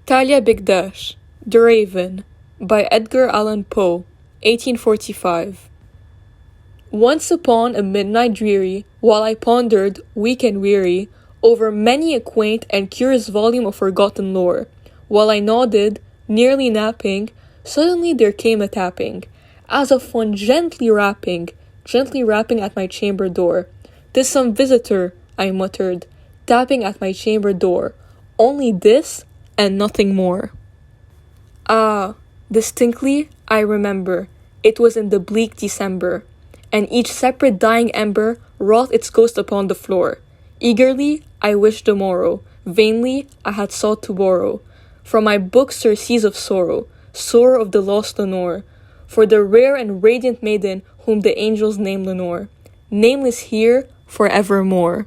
Talia Bekdash, The Raven, by Edgar Allan Poe, 1845. Once upon a midnight dreary, while I pondered, weak and weary, over many a quaint and curious volume of forgotten lore, while I nodded, nearly napping, suddenly there came a tapping, as of one gently rapping at my chamber door. "'Tis some visitor," I muttered, tapping at my chamber door. Only this and nothing more. Ah, distinctly I remember, it was in the bleak December, and each separate dying ember wrought its ghost upon the floor. Eagerly I wished the morrow, vainly I had sought to borrow from my books surcease of sorrow, sorrow of the lost Lenore, for the rare and radiant maiden whom the angels name Lenore, nameless here forevermore.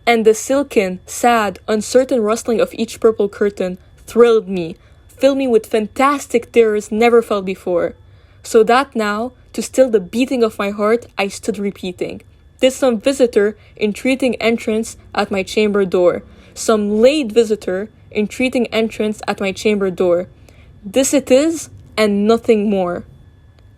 And the silken, sad, uncertain rustling of each purple curtain thrilled me, filled me with fantastic terrors never felt before, so that now, to still the beating of my heart, I stood repeating, "'Tis some visitor entreating entrance at my chamber door, some late visitor entreating entrance at my chamber door. This it is, and nothing more."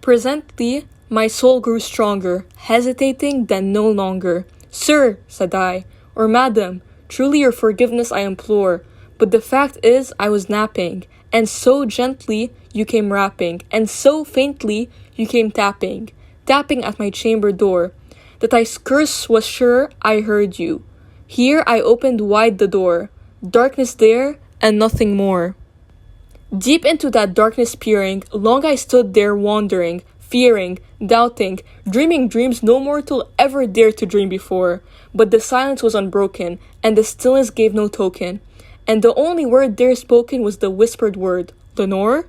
Presently, my soul grew stronger, hesitating then no longer. "Sir," said I, "or madam, truly your forgiveness I implore, but the fact is I was napping, and so gently you came rapping, and so faintly you came tapping at my chamber door, that I scarce was sure I heard you. Here I opened wide the door, darkness there, and nothing more." Deep into that darkness peering, long I stood there wandering, fearing, doubting, dreaming dreams no mortal ever dared to dream before. But the silence was unbroken, and the stillness gave no token, and the only word there spoken was the whispered word, "Lenore?"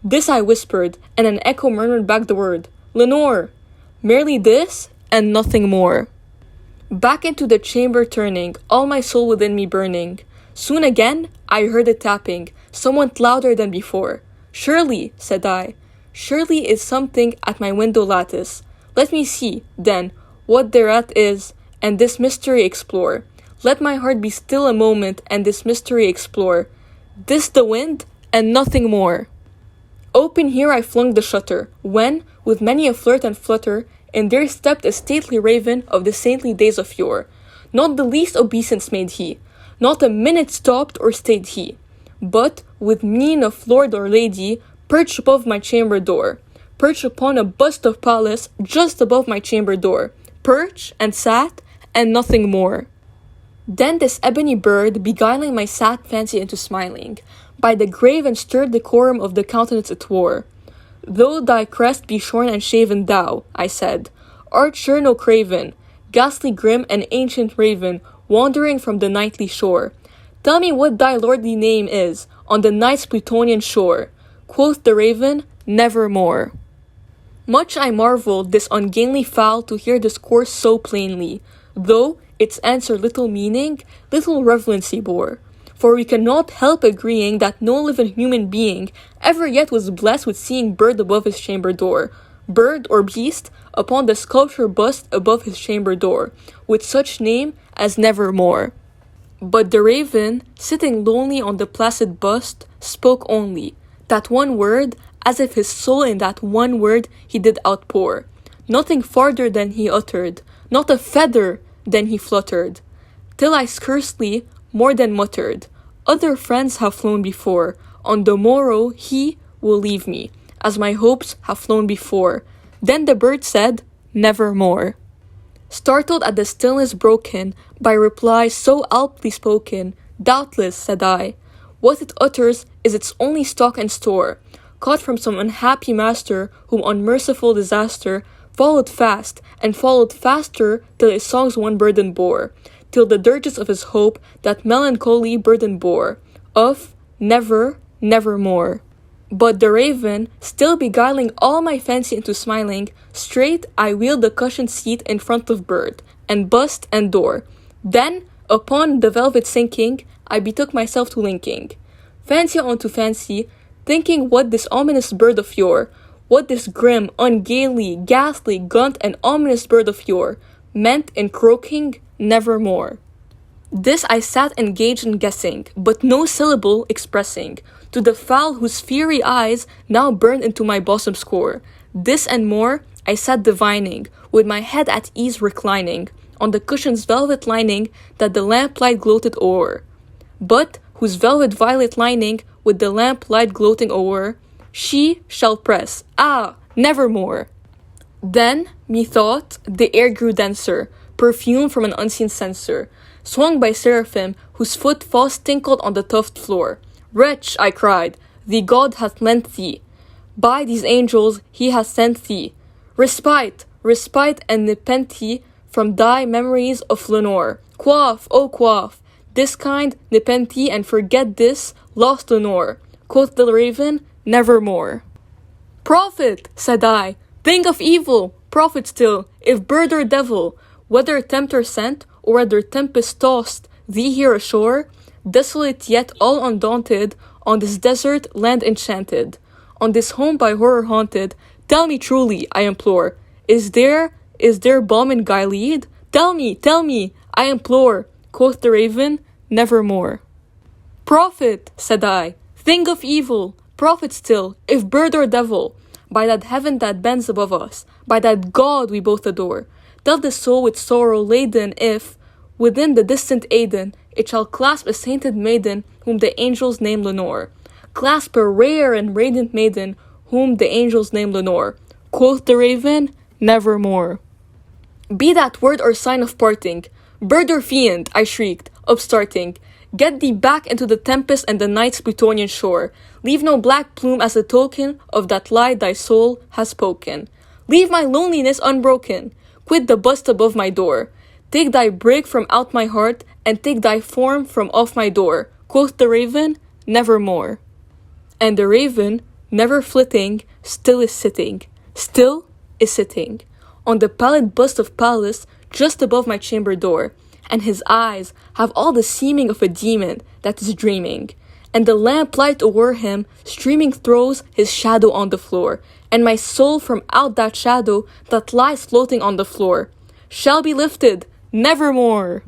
This I whispered, and an echo murmured back the word, "Lenore!" Merely this, and nothing more. Back into the chamber turning, all my soul within me burning. Soon again, I heard it tapping, somewhat louder than before. "Surely," said I, "surely is something at my window lattice. Let me see, then, what thereat is, and this mystery explore. Let my heart be still a moment, and this mystery explore. This the wind, and nothing more." Open here I flung the shutter, when, with many a flirt and flutter, in there stepped a stately raven of the saintly days of yore. Not the least obeisance made he, not a minute stopped or stayed he, but, with mien of lord or lady, perched above my chamber door, perched upon a bust of Pallas just above my chamber door, perched and sat, and nothing more. Then this ebony bird, beguiling my sad fancy into smiling, by the grave and stirred decorum of the countenance it wore. "Though thy crest be shorn and shaven, thou," I said, "art sure no craven, ghastly grim and ancient raven, wandering from the nightly shore. Tell me what thy lordly name is, on the night's Plutonian shore." Quoth the raven, "Nevermore." Much I marveled this ungainly fowl to hear discourse so plainly, though its answer little meaning, little relevancy bore. For we cannot help agreeing that no living human being ever yet was blessed with seeing bird above his chamber door, bird or beast upon the sculpture bust above his chamber door, with such name as Nevermore. But the raven, sitting lonely on the placid bust, spoke only that one word, as if his soul in that one word he did outpour. Nothing farther than he uttered, not a feather than he fluttered, till I scarcely more than muttered, "Other friends have flown before, on the morrow he will leave me, as my hopes have flown before." Then the bird said, "Nevermore." Startled at the stillness broken by replies so aptly spoken, "Doubtless," said I, "what it utters is its only stock and store, caught from some unhappy master whom unmerciful disaster followed fast, and followed faster till his songs one burden bore, till the dirges of his hope that melancholy burden bore, of nevermore." But the raven, still beguiling all my fancy into smiling, straight I wheeled the cushioned seat in front of bird, and bust and door. Then, upon the velvet sinking, I betook myself to linking fancy onto fancy, thinking what this ominous bird of yore, what this grim, ungainly, ghastly, gaunt, and ominous bird of yore meant in croaking "Nevermore." This I sat engaged in guessing, but no syllable expressing, to the fowl whose fiery eyes now burned into my bosom score. This and more I sat divining, with my head at ease reclining, on the cushion's velvet lining that the lamplight gloated o'er, but whose velvet violet lining with the lamplight gloating o'er, she shall press, nevermore. Then, methought, the air grew denser, perfume from an unseen censer, swung by seraphim whose footfalls tinkled on the tufted floor. Wretch, I cried, the God hath lent thee. By these angels he hath sent thee. Respite, respite and nepenthe from thy memories of Lenore. Quaff, oh quaff, this kind nepenthe and forget this lost Lenore. Quoth the raven, nevermore. Prophet, said I, think of evil, prophet still, if bird or devil, whether tempter sent, or whether tempest tossed thee here ashore, desolate yet all undaunted, on this desert land enchanted, on this home by horror haunted, tell me truly, I implore, is there balm in Gilead? Tell me, I implore, quoth the raven, nevermore. Prophet, said I, think of evil, prophet still, if bird or devil, by that heaven that bends above us, by that God we both adore, tell the soul with sorrow laden if, within the distant Aden, it shall clasp a sainted maiden whom the angels name Lenore. Clasp a rare and radiant maiden whom the angels name Lenore. Quoth the raven, nevermore. Be that word or sign of parting, bird or fiend, I shrieked, upstarting, get thee back into the tempest and the night's Plutonian shore. Leave no black plume as a token of that lie thy soul has spoken. Leave my loneliness unbroken. Quit the bust above my door. Take thy brig from out my heart, and take thy form from off my door. Quoth the raven, nevermore. And the raven, never flitting, still is sitting, on the pallid bust of Pallas, just above my chamber door, and his eyes have all the seeming of a demon that is dreaming, and the lamplight o'er him streaming throws his shadow on the floor, and my soul from out that shadow that lies floating on the floor shall be lifted nevermore.